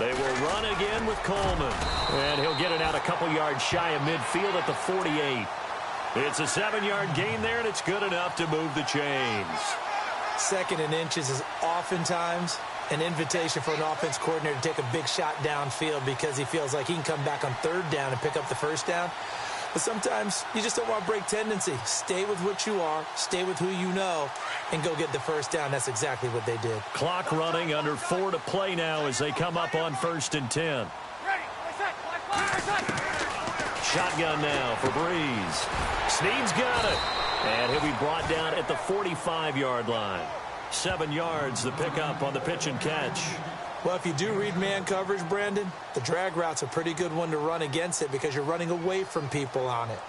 They will run again with Coleman. And he'll get it out a couple yards shy of midfield at the 48. It's a 7-yard gain there, and it's good enough to move the chains. 2nd and inches is oftentimes an invitation for an offense coordinator to take a big shot downfield because he feels like he can come back on 3rd down and pick up the 1st down. But sometimes you just don't want to break tendency. Stay with what you are, stay with who you know, and go get the 1st down. That's exactly what they did. Clock running, under 4 to play now as they come up on 1st and 10. Shotgun now for Breeze. Snead's got it. And he'll be brought down at the 45-yard line. 7 yards, the pickup on the pitch and catch. Well, if you do read man coverage, Brandon, the drag route's a pretty good one to run against it because you're running away from people on it.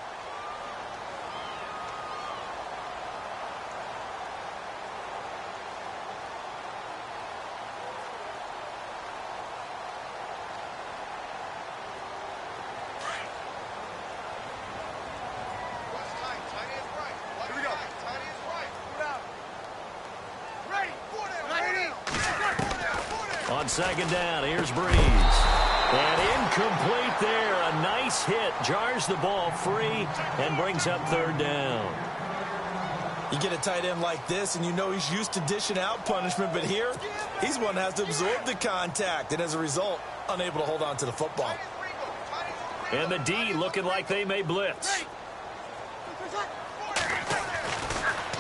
On 2nd down, here's Breeze. And incomplete there. A nice hit. Jars the ball free and brings up 3rd down. You get a tight end like this, and you know he's used to dishing out punishment, but here, he's one that has to absorb the contact, and as a result, unable to hold on to the football. And the D looking like they may blitz.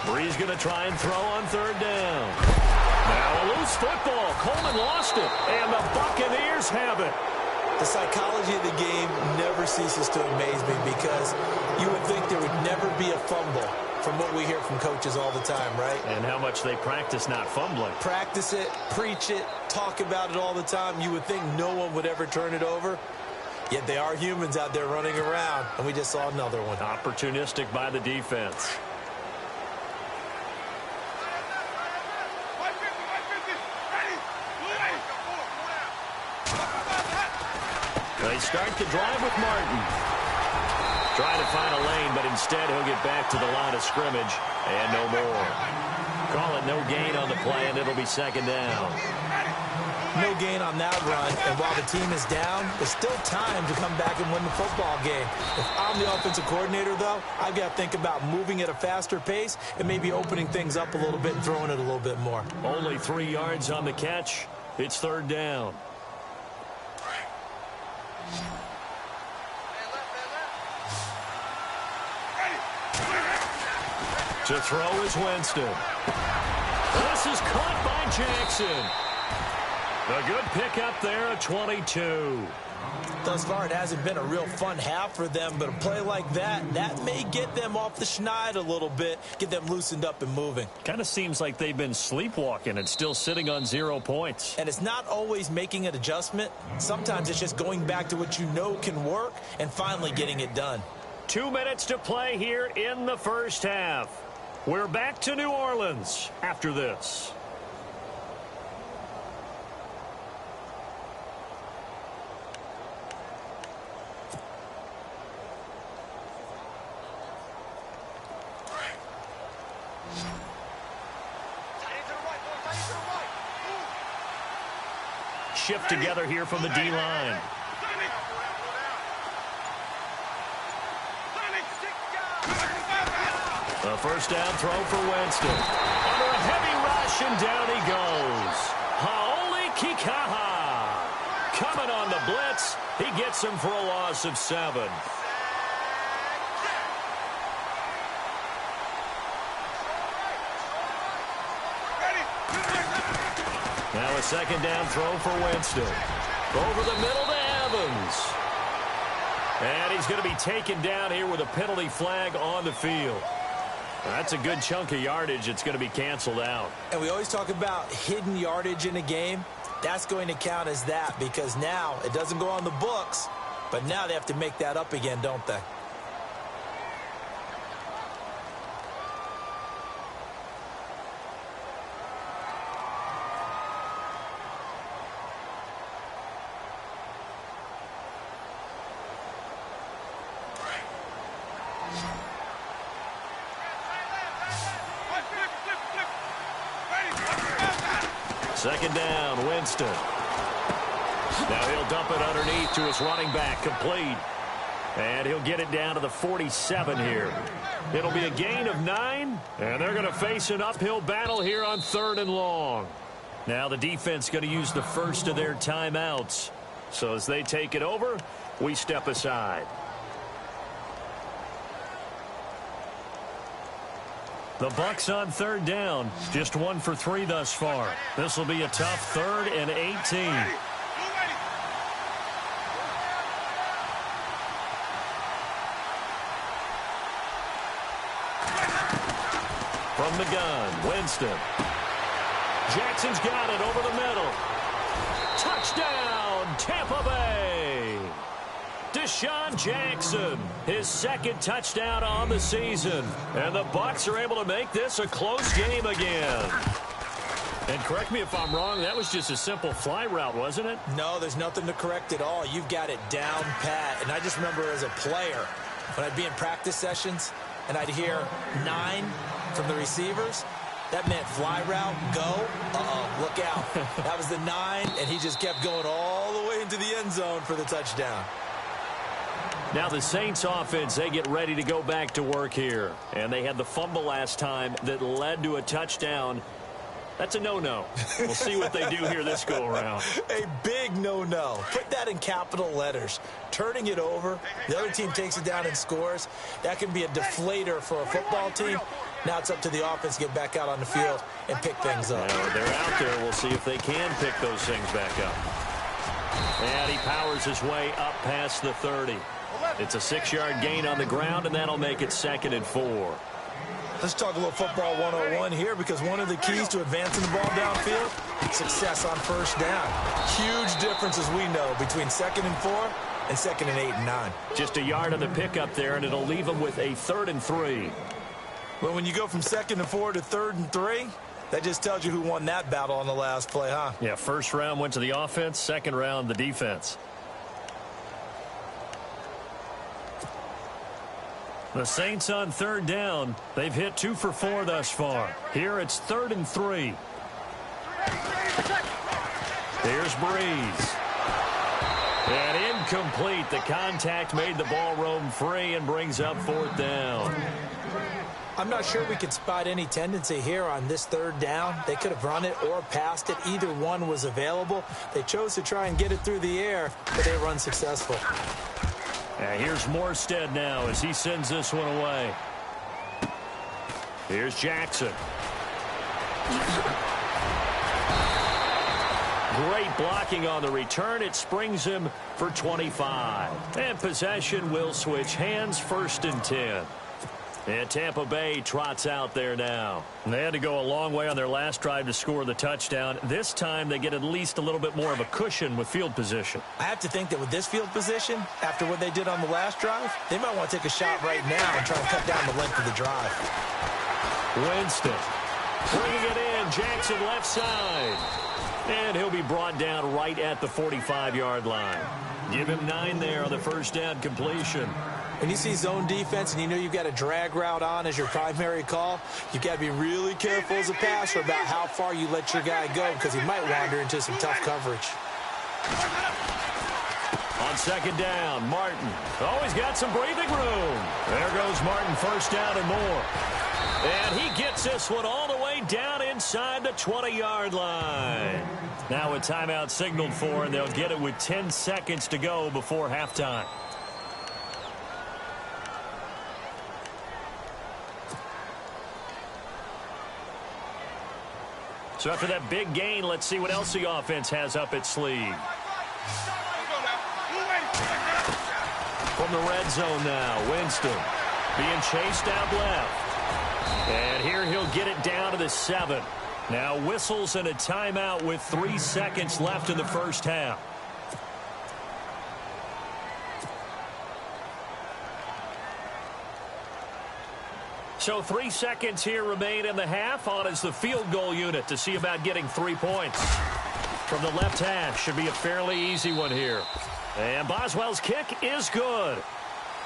Breeze going to try and throw on 3rd down. Now a loose football. Coleman lost it, and the Buccaneers have it. The psychology of the game never ceases to amaze me because you would think there would never be a fumble from what we hear from coaches all the time, right? And how much they practice not fumbling. Practice it, preach it, talk about it all the time. You would think no one would ever turn it over. Yet they are humans out there running around, and we just saw another one. Opportunistic by the defense. They start the drive with Martin. Trying to find a lane, but instead he'll get back to the line of scrimmage, and no more. Call it no gain on the play, and it'll be 2nd down. No gain on that run, and while the team is down, there's still time to come back and win the football game. If I'm the offensive coordinator, though, I've got to think about moving at a faster pace and maybe opening things up a little bit and throwing it a little bit more. Only 3 yards on the catch. It's 3rd down. To throw is Winston. This is caught by Jackson. A good pickup there at 22. Thus far, it hasn't been a real fun half for them, but a play like that may get them off the schneid a little bit, get them loosened up and moving. Kind of seems like they've been sleepwalking and still sitting on 0 points. And it's not always making an adjustment. Sometimes it's just going back to what you know can work and finally getting it done. 2 minutes to play here in the 1st half. We're back to New Orleans after this. Shift together here from the D-line. A 1st down throw for Winston. Under a heavy rush, and down he goes. Haoli Kikaha. Coming on the blitz. He gets him for a loss of 7. Now a 2nd down throw for Winston. Over the middle to Evans. And he's going to be taken down here with a penalty flag on the field. That's a good chunk of yardage. It's going to be canceled out. And we always talk about hidden yardage in a game. That's going to count as that because now it doesn't go on the books, but now they have to make that up again, don't they? Second down, Winston. Now he'll dump it underneath to his running back, complete. And he'll get it down to the 47 here. It'll be a gain of 9, and they're going to face an uphill battle here on 3rd and long. Now the defense going to use the first of their timeouts. So as they take it over, we step aside. The Bucs on 3rd down. Just 1 for 3 thus far. This will be a tough 3rd and 18. From the gun, Winston. Jackson's got it over the middle. Touchdown, Tampa Bay. Deshaun Jackson, his 2nd touchdown on the season. And the Bucs are able to make this a close game again. And correct me if I'm wrong, that was just a simple fly route, wasn't it? No, there's nothing to correct at all. You've got it down pat. And I just remember as a player, when I'd be in practice sessions, and I'd hear 9 from the receivers, that meant fly route, go, look out. That was the 9, and he just kept going all the way into the end zone for the touchdown. Now the Saints offense, they get ready to go back to work here. And they had the fumble last time that led to a touchdown. That's a no-no. We'll see what they do here this go-around. A big no-no. Put that in capital letters. Turning it over, the other team takes it down and scores. That can be a deflator for a football team. Now it's up to the offense to get back out on the field and pick things up. Now they're out there. We'll see if they can pick those things back up. And he powers his way up past the 30. It's a 6-yard gain on the ground, and that'll make it 2nd and 4. Let's talk a little football 101 here, because one of the keys to advancing the ball downfield, success on 1st down. Huge difference, as we know, between 2nd and 4 and 2nd and 8 and 9. Just a yard on the pickup there, and it'll leave them with a 3rd and 3. Well, when you go from 2nd and 4 to 3rd and 3, that just tells you who won that battle on the last play, huh? Yeah, 1st round went to the offense, 2nd round the defense. The Saints on 3rd down. They've hit 2 for 4 thus far. Here it's 3rd and 3. Here's Breeze. And incomplete. The contact made the ball roam free and brings up 4th down. I'm not sure we could spot any tendency here on this 3rd down. They could have run it or passed it. Either one was available. They chose to try and get it through the air, but they were unsuccessful. Here's Morstead now as he sends this one away. Here's Jackson. Great blocking on the return. It springs him for 25. And possession will switch hands, 1st and 10. And Tampa Bay trots out there now. And they had to go a long way on their last drive to score the touchdown. This time they get at least a little bit more of a cushion with field position. I have to think that with this field position, after what they did on the last drive, they might want to take a shot right now and try and cut down the length of the drive. Winston bringing it in. Jackson left side. And he'll be brought down right at the 45-yard line. Give him 9 there on the 1st down completion. When you see zone defense and you know you've got a drag route on as your primary call, you've got to be really careful as a passer about how far you let your guy go, because he might wander into some tough coverage. On 2nd down, Martin. Oh, he's got some breathing room. There goes Martin, 1st down and more. And he gets this one all the way down inside the 20-yard line. Now a timeout signaled for, and they'll get it with 10 seconds to go before halftime. So after that big gain, let's see what else the offense has up its sleeve. From the red zone now, Winston being chased out left. And here he'll get it down to the 7. Now whistles and a timeout with 3 seconds left in the 1st half. So 3 seconds here remain in the half. On is the field goal unit to see about getting 3 points. From the left hash, should be a fairly easy one here. And Boswell's kick is good.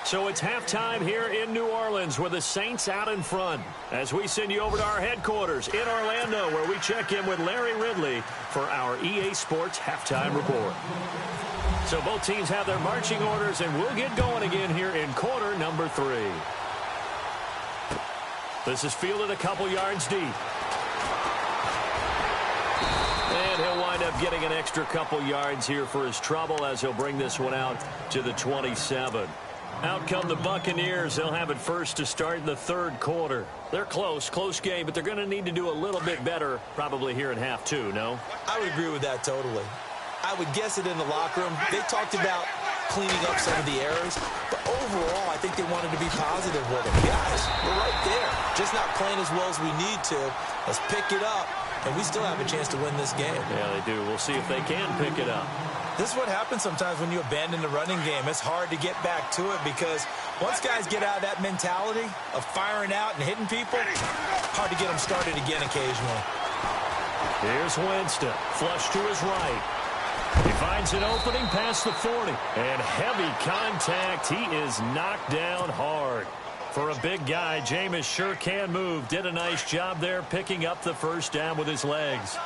So it's halftime here in New Orleans with the Saints out in front as we send you over to our headquarters in Orlando where we check in with Larry Ridley for our EA Sports Halftime Report. So both teams have their marching orders, and we'll get going again here in quarter number 3. This is fielded a couple yards deep. And he'll wind up getting an extra couple yards here for his trouble as he'll bring this one out to the 27. Out come the Buccaneers. They'll have it first to start in the third quarter. They're close game, but they're going to need to do a little bit better probably here in half 2, no? I would agree with that totally. I would guess it in the locker room. They talked about cleaning up some of the errors, but overall, I think they wanted to be positive with it. Guys, we're right there. Just not playing as well as we need to. Let's pick it up, and we still have a chance to win this game. Yeah, they do. We'll see if they can pick it up. This is what happens sometimes when you abandon the running game. It's hard to get back to it because once guys get out of that mentality of firing out and hitting people, hard to get them started again occasionally. Here's Winston, flush to his right. He finds an opening past the 40. And heavy contact. He is knocked down hard. For a big guy, Jameis sure can move. Did a nice job there picking up the first down with his legs.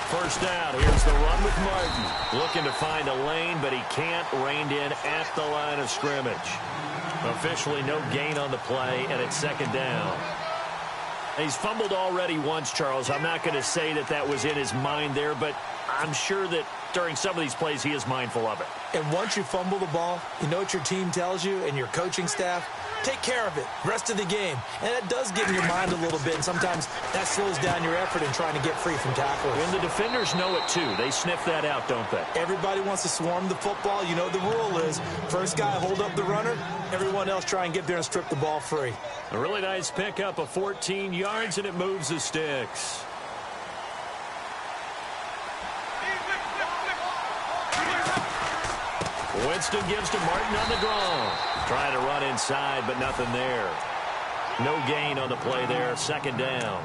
First down, here's the run with Martin. Looking to find a lane, but he can't. Reined in at the line of scrimmage. Officially no gain on the play, and it's second down. He's fumbled already once, Charles. I'm not going to say that that was in his mind there, but I'm sure that during some of these plays he is mindful of it. And once you fumble the ball, you know what your team tells you and your coaching staff? Take care of it rest of the game. And that does get in your mind a little bit, and sometimes that slows down your effort in trying to get free from tacklers. And the defenders know it too. They sniff that out, don't they? Everybody wants to swarm the football. You know the rule is first guy hold up the runner, everyone else try and get there and strip the ball free. A really nice pickup of 14 yards, and it moves the sticks. Winston gives to Martin on the draw. Trying to run inside, but nothing there. No gain on the play there. Second down.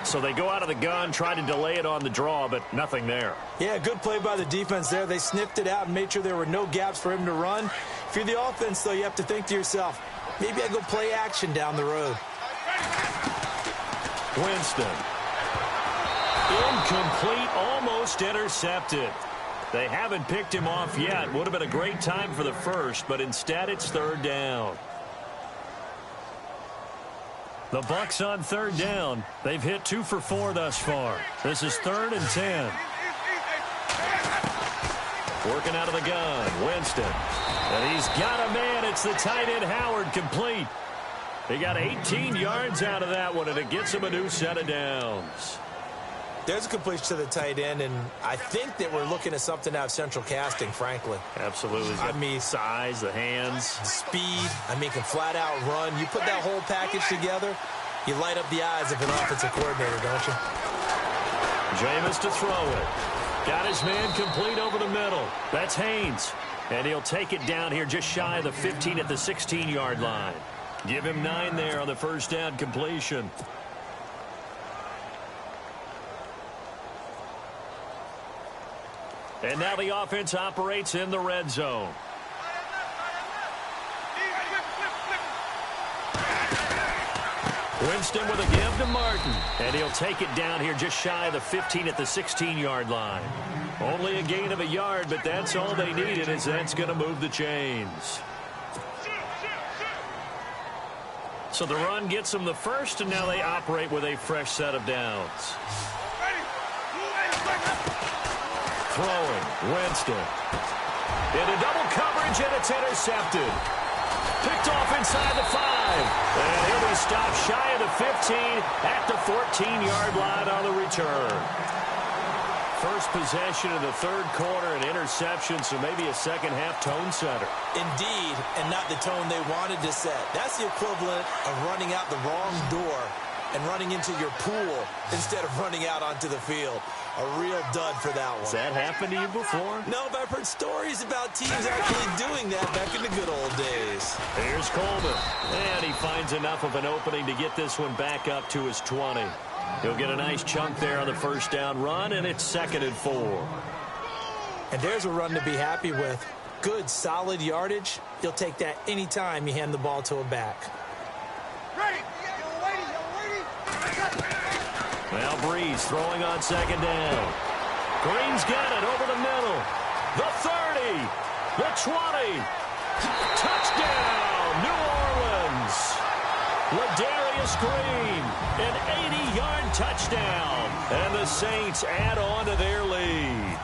So they go out of the gun, try to delay it on the draw, but nothing there. Yeah, good play by the defense there. They sniffed it out and made sure there were no gaps for him to run. If you're the offense, though, you have to think to yourself, maybe I go play action down the road. Winston. Incomplete, almost intercepted. They haven't picked him off yet. Would have been a great time for the first, but instead it's third down. The Bucs on third down. They've hit 2 for 4 thus far. This is 3rd and 10. Working out of the gun, Winston. And he's got a man. It's the tight end, Howard, complete. He got 18 yards out of that one, and it gets him a new set of downs. There's a completion to the tight end, and I think that we're looking at something out of central casting, frankly. Absolutely. I mean, size, the hands. Speed. I mean, can flat out run. You put that whole package together, you light up the eyes of an offensive coordinator, don't you? Jameis to throw it. Got his man complete over the middle. That's Haynes. And he'll take it down here just shy of the 15 at the 16-yard line. Give him 9 there on the first down completion. And now the offense operates in the red zone. Winston with a give to Martin. And he'll take it down here just shy of the 15 at the 16-yard line. Only a gain of a yard, but that's all they needed, as that's going to move the chains. So the run gets them the first, and now they operate with a fresh set of downs. Throwing, Winston. Into double coverage, and it's intercepted. Picked off inside the 5. And he'll be stopped shy of the 15 at the 14-yard line on the return. First possession of the third quarter, an interception, so maybe a second-half tone setter. Indeed, and not the tone they wanted to set. That's the equivalent of running out the wrong door and running into your pool instead of running out onto the field. A real dud for that one. Has that happened to you before? No, but I've heard stories about teams actually doing that back in the good old days. Here's Coleman. And he finds enough of an opening to get this one back up to his 20. He'll get a nice chunk there on the first down run, and it's 2nd and 4. And there's a run to be happy with. Good, solid yardage. You'll take that anytime you hand the ball to a back. Now Breeze throwing on second down. Green's got it over the middle. The 30. The 20. Touchdown, New Orleans. Ladarius Green, an 80-yard touchdown. And the Saints add on to their lead.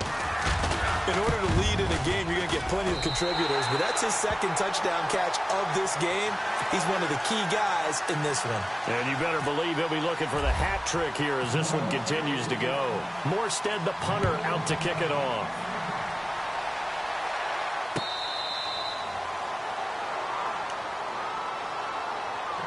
In order to lead in a game, you're going to get plenty of contributors, but that's his second touchdown catch of this game. He's one of the key guys in this one. And you better believe he'll be looking for the hat trick here as this one continues to go. Morstead, the punter, out to kick it off.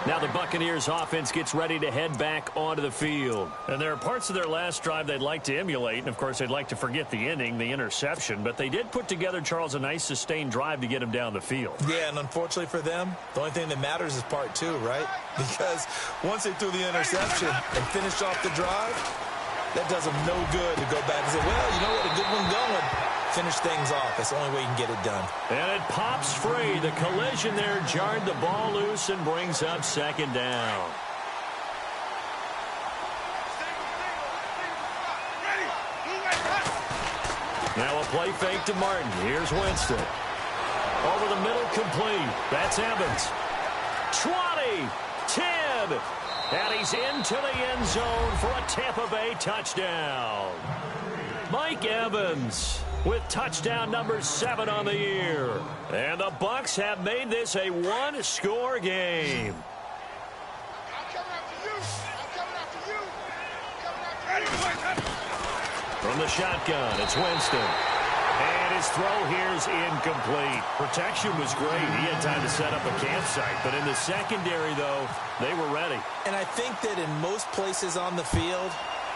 Now the Buccaneers offense gets ready to head back onto the field. And there are parts of their last drive they'd like to emulate. And, of course, they'd like to forget the inning, the interception. But they did put together, Charles, a nice sustained drive to get him down the field. Yeah, and unfortunately for them, the only thing that matters is part two, right? Because once they threw the interception and finished off the drive, that does them no good to go back and say, well, you know what, a good one going. Finish things off. That's the only way you can get it done. And it pops free. The collision there jarred the ball loose and brings up second down. Now a play fake to Martin. Here's Winston. Over the middle, complete. That's Evans. 20, 10, and he's into the end zone for a Tampa Bay touchdown. Mike Evans with touchdown number 7 on the year. And the Bucs have made this a one-score game. From the shotgun, it's Winston. And his throw here's incomplete. Protection was great. He had time to set up a campsite. But in the secondary, though, they were ready. And I think that in most places on the field,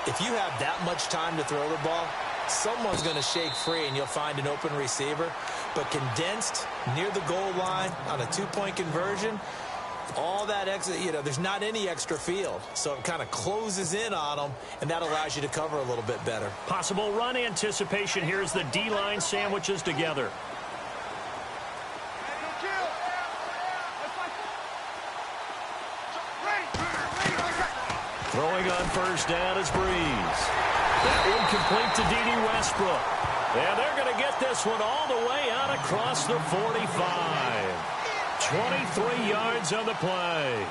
if you have that much time to throw the ball, someone's going to shake free and you'll find an open receiver. But condensed near the goal line on a two-point conversion, all that extra, there's not any extra field. So it kind of closes in on them, and that allows you to cover a little bit better. Possible run anticipation. Here's the D-line sandwiches together. Throwing on first down is Breeze. That one complete to D.D. Westbrook. And they're going to get this one all the way out across the 45. 23 yards on the play.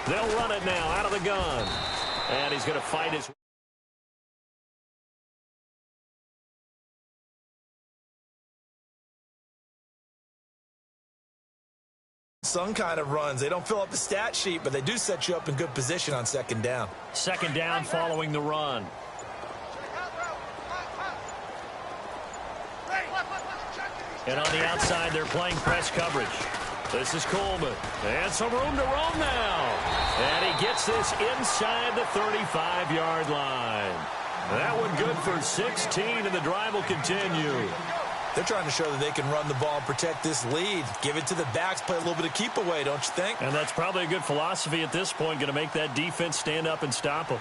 They'll run it now out of the gun. And he's going to fight his... Some kind of runs. They don't fill up the stat sheet, but they do set you up in good position on second down. Second down following the run. And on the outside, they're playing press coverage. This is Coleman. And some room to roam now. And he gets this inside the 35-yard line. That one good for 16, and the drive will continue. They're trying to show that they can run the ball and protect this lead. Give it to the backs, play a little bit of keep away, don't you think? And that's probably a good philosophy at this point, going to make that defense stand up and stop them.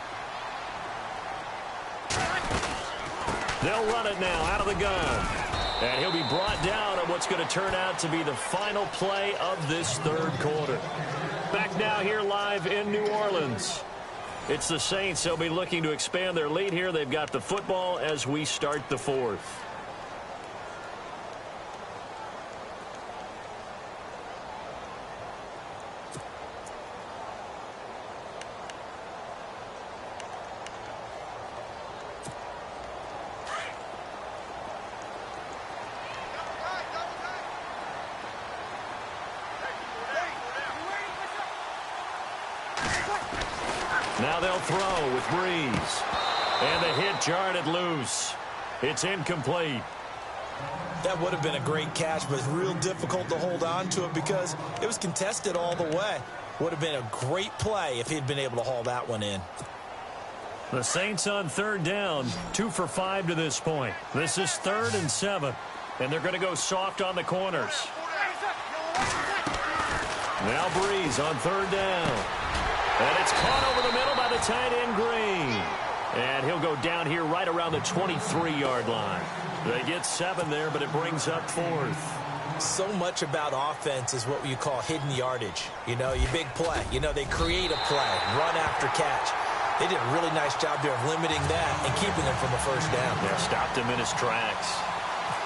They'll run it now out of the gun. And he'll be brought down on what's going to turn out to be the final play of this third quarter. Back now here live in New Orleans. It's the Saints. They'll be looking to expand their lead here. They've got the football as we start the fourth. Now they'll throw with Breeze. And the hit jarred it loose. It's incomplete. That would have been a great catch, but it's real difficult to hold on to it because it was contested all the way. Would have been a great play if he'd been able to haul that one in. The Saints on third down, 2 for 5 to this point. This is 3rd and 7. And they're going to go soft on the corners. Now Breeze on third down. And it's caught over the middle by the tight end Green. And he'll go down here right around the 23-yard line. They get 7 there, but it brings up 4th. So much about offense is what you call hidden yardage. You know, you big play. You know, they create a play, run after catch. They did a really nice job there of limiting that and keeping him from a first down. Yeah, stopped him in his tracks.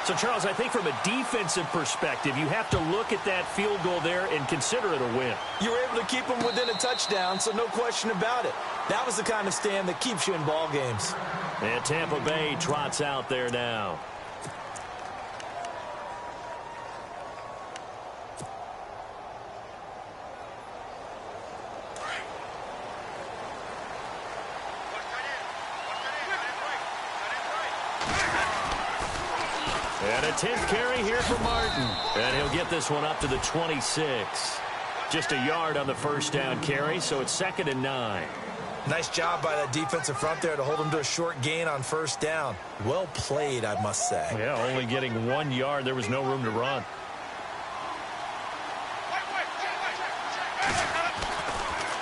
So, Charles, I think from a defensive perspective, you have to look at that field goal there and consider it a win. You were able to keep them within a touchdown, so no question about it. That was the kind of stand that keeps you in ball games. And Tampa Bay trots out there now. And a 10th carry here for Martin. And he'll get this one up to the 26. Just a yard on the first down carry, so it's 2nd and 9. Nice job by that defensive front there to hold him to a short gain on first down. Well played, I must say. Yeah, only getting 1 yard. There was no room to run.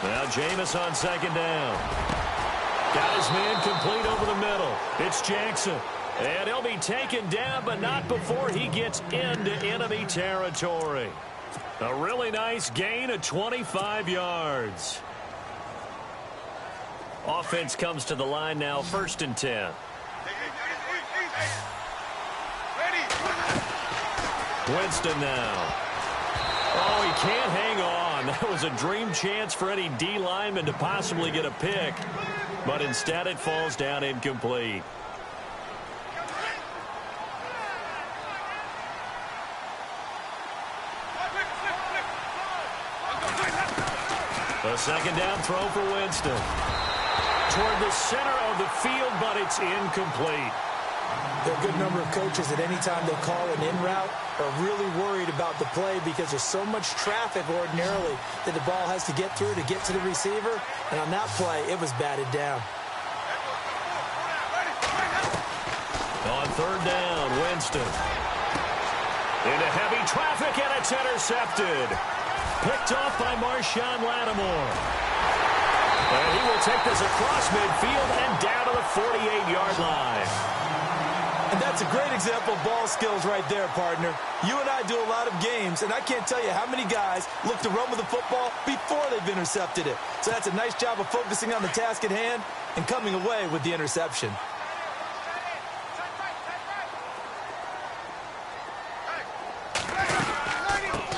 Now Jameis on 2nd down. Got his man complete over the middle. It's Jackson. And he'll be taken down, but not before he gets into enemy territory. A really nice gain of 25 yards. Offense comes to the line now, 1st and 10. Winston now. Oh, he can't hang on. That was a dream chance for any D lineman to possibly get a pick. But instead it falls down incomplete. A 2nd down throw for Winston. Toward the center of the field, but it's incomplete. There are a good number of coaches at any time they call an in route are really worried about the play because there's so much traffic ordinarily that the ball has to get through to get to the receiver. And on that play, it was batted down. On 3rd down, Winston. Into heavy traffic, and it's intercepted. Picked off by Marshawn Lattimore. And he will take this across midfield and down to the 48-yard line. And that's a great example of ball skills right there, partner. You and I do a lot of games, and I can't tell you how many guys look to run with the football before they've intercepted it. So that's a nice job of focusing on the task at hand and coming away with the interception.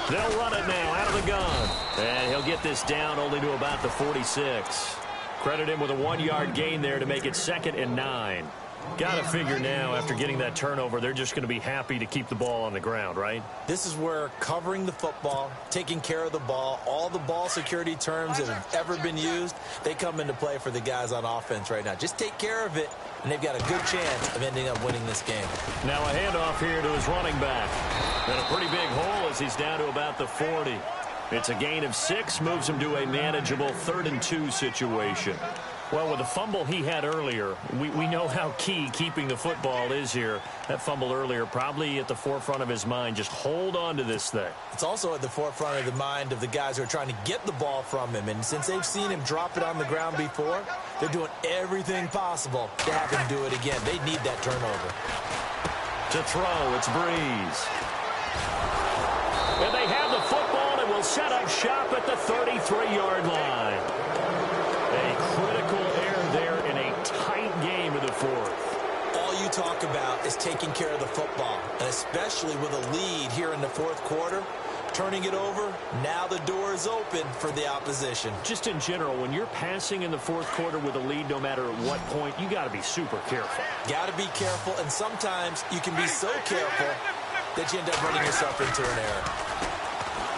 They'll run it now out of the gun. And he'll get this down only to about the 46. Credit him with a 1-yard gain there to make it 2nd and 9. Got to figure now, after getting that turnover, they're just going to be happy to keep the ball on the ground, right? This is where covering the football, taking care of the ball, all the ball security terms that have ever been used, they come into play for the guys on offense right now. Just take care of it, and they've got a good chance of ending up winning this game. Now a handoff here to his running back. And a pretty big hole as he's down to about the 40. It's a gain of 6, moves him to a manageable 3rd and 2 situation. Well, with the fumble he had earlier, we know how key keeping the football is here. That fumble earlier probably at the forefront of his mind. Just hold on to this thing. It's also at the forefront of the mind of the guys who are trying to get the ball from him. And since they've seen him drop it on the ground before, they're doing everything possible to have him do it again. They need that turnover. To throw, it's Breeze. And they have the football and will set up shop at the 33-yard line. A critical error there in a tight game of the 4th. All you talk about is taking care of the football, and especially with a lead here in the 4th quarter. Turning it over, now the door is open for the opposition. Just in general, when you're passing in the 4th quarter with a lead, no matter at what point, you got to be super careful. Got to be careful, and sometimes you can be so careful that you end up running yourself into an error.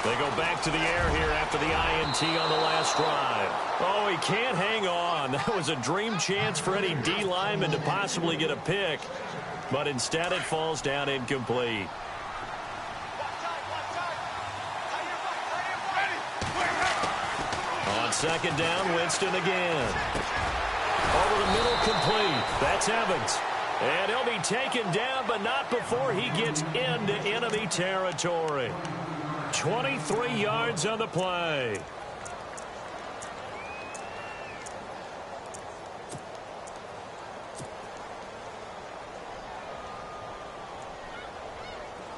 They go back to the air here after the INT on the last drive. Oh, he can't hang on. That was a dream chance for any D lineman to possibly get a pick, but instead it falls down incomplete. On 2nd down, Winston again. Over the middle, complete. That's Evans. And he'll be taken down, but not before he gets into enemy territory. 23 yards on the play.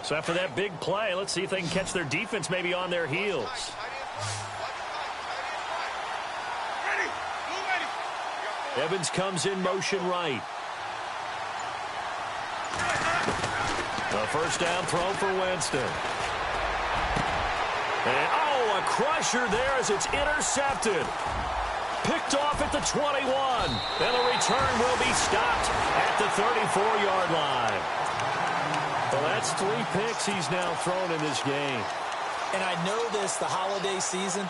So after that big play, let's see if they can catch their defense maybe on their heels. Evans comes in motion right. A first down throw for Winston. And, a crusher there as it's intercepted. Picked off at the 21. And the return will be stopped at the 34-yard line. Well, that's 3 picks he's now thrown in this game. And I know this, the holiday season,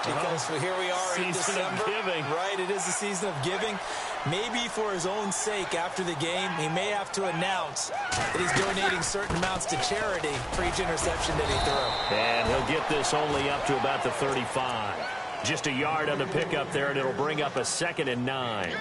because here we are in December. Season of giving. Right, it is the season of giving. Maybe for his own sake after the game, he may have to announce that he's donating certain amounts to charity for each interception that he threw. And he'll get this only up to about the 35. Just a yard on the pickup there, and it'll bring up a 2nd and 9.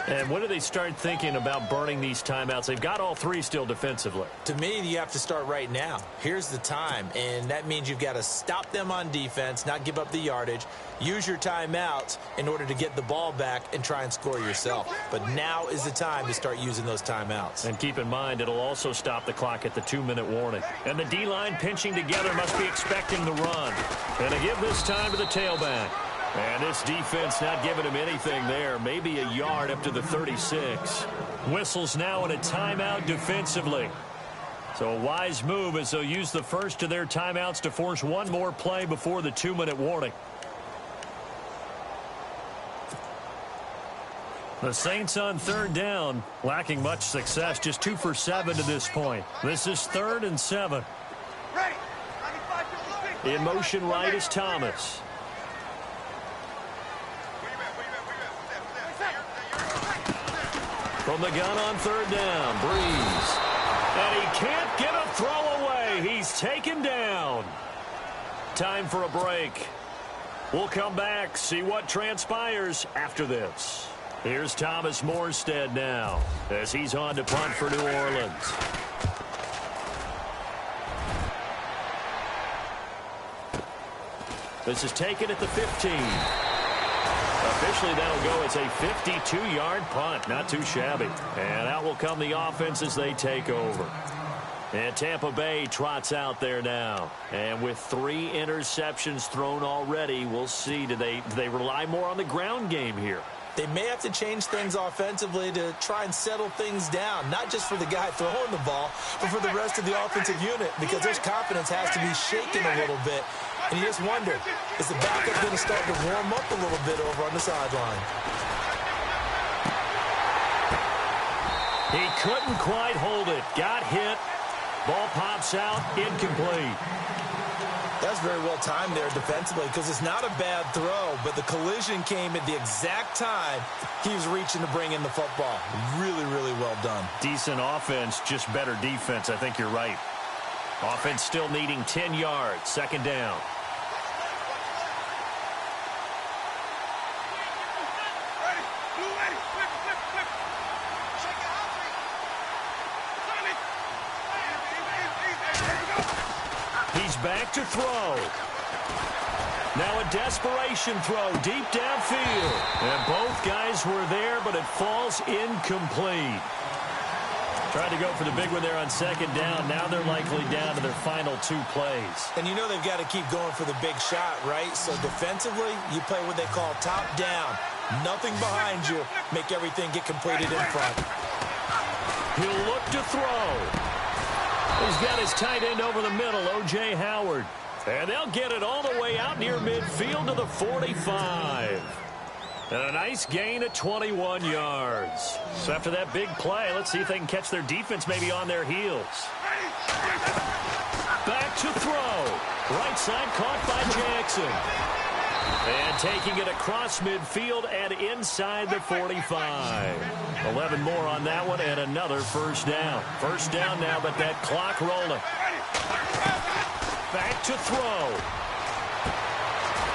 And when do they start thinking about burning these timeouts? They've got all 3 still defensively. To me, you have to start right now. Here's the time, and that means you've got to stop them on defense, not give up the yardage, use your timeouts in order to get the ball back and try and score yourself. But now is the time to start using those timeouts. And keep in mind, it'll also stop the clock at the 2-minute warning. And the D-line pinching together must be expecting the run. And to give this time to the tailback. And this defense not giving him anything there. Maybe a yard up to the 36. Whistles now in a timeout defensively. So a wise move as they'll use the first of their timeouts to force one more play before the 2-minute warning. The Saints on 3rd down, lacking much success, just 2 for 7 to this point. This is 3rd and 7. In motion right is Thomas. From the gun on 3rd down, Breeze. And he can't get a throw away. He's taken down. Time for a break. We'll come back, see what transpires after this. Here's Thomas Morstead now as he's on to punt for New Orleans. This is taken at the 15. Officially, that'll go as a 52-yard punt. Not too shabby. And out will come the offense as they take over. And Tampa Bay trots out there now. And with 3 interceptions thrown already, we'll see. Do they rely more on the ground game here? They may have to change things offensively to try and settle things down, not just for the guy throwing the ball, but for the rest of the offensive unit, because their confidence has to be shaken a little bit. And you just wonder, is the backup going to start to warm up a little bit over on the sideline? He couldn't quite hold it. Got hit. Ball pops out. Incomplete. That's very well timed there defensively, because it's not a bad throw, but the collision came at the exact time he was reaching to bring in the football. Really, really well done. Decent offense, just better defense. I think you're right. Offense still needing 10 yards. 2nd down. Back to throw. Now a desperation throw deep downfield. And both guys were there, but it falls incomplete. Tried to go for the big one there on 2nd down. Now they're likely down to their final 2 plays. And you know they've got to keep going for the big shot, right? So defensively, you play what they call top down. Nothing behind you. Make everything get completed in front. He'll look to throw. He's got his tight end over the middle, O.J. Howard. And they'll get it all the way out near midfield to the 45. And a nice gain at 21 yards. So after that big play, let's see if they can catch their defense maybe on their heels. Back to throw. Right side caught by Jackson. And taking it across midfield and inside the 45. 11 more on that one and another first down. First down now, but that clock rolling. Back to throw.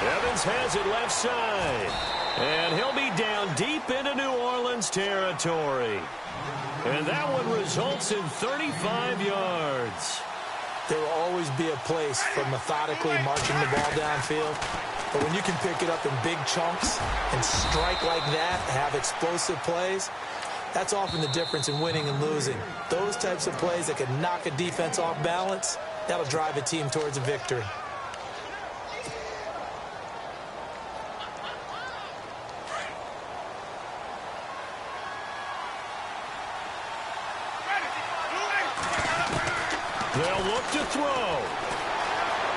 Evans has it left side. And he'll be down deep into New Orleans territory. And that one results in 35 yards. There will always be a place for methodically marching the ball downfield. But when you can pick it up in big chunks and strike like that, have explosive plays, that's often the difference in winning and losing. Those types of plays that can knock a defense off balance, that'll drive a team towards a victory. They'll look to throw.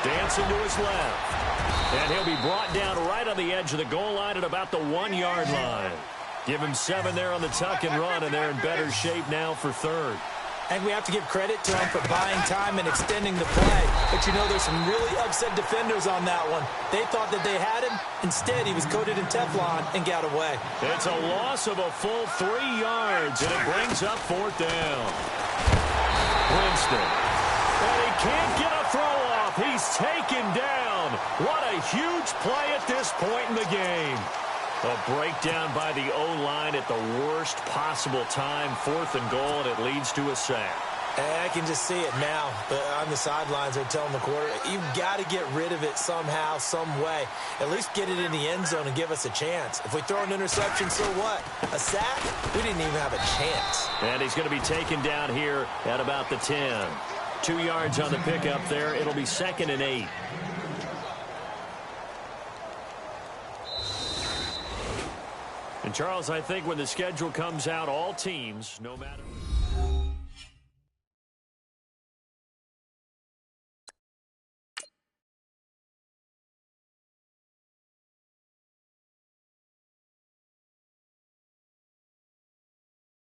Dancing to his left. And he'll be brought down right on the edge of the goal line at about the 1-yard line. Give him 7 there on the tuck and run, and they're in better shape now for third. And we have to give credit to him for buying time and extending the play. But, you know, there's some really upset defenders on that one. They thought that they had him. Instead, he was coated in Teflon and got away. It's a loss of a full 3 yards, and it brings up 4th down. Winston. And he can't get a throw off. He's taken down. What a huge play at this point in the game. A breakdown by the O-line at the worst possible time. 4th and goal, and it leads to a sack. I can just see it now. On the sidelines, they're telling the quarterback, you've got to get rid of it somehow, some way. At least get it in the end zone and give us a chance. If we throw an interception, so what? A sack? We didn't even have a chance. And he's going to be taken down here at about the 10. 2 yards on the pickup there. It'll be 2nd and 8. And, Charles, I think when the schedule comes out, all teams, no matter...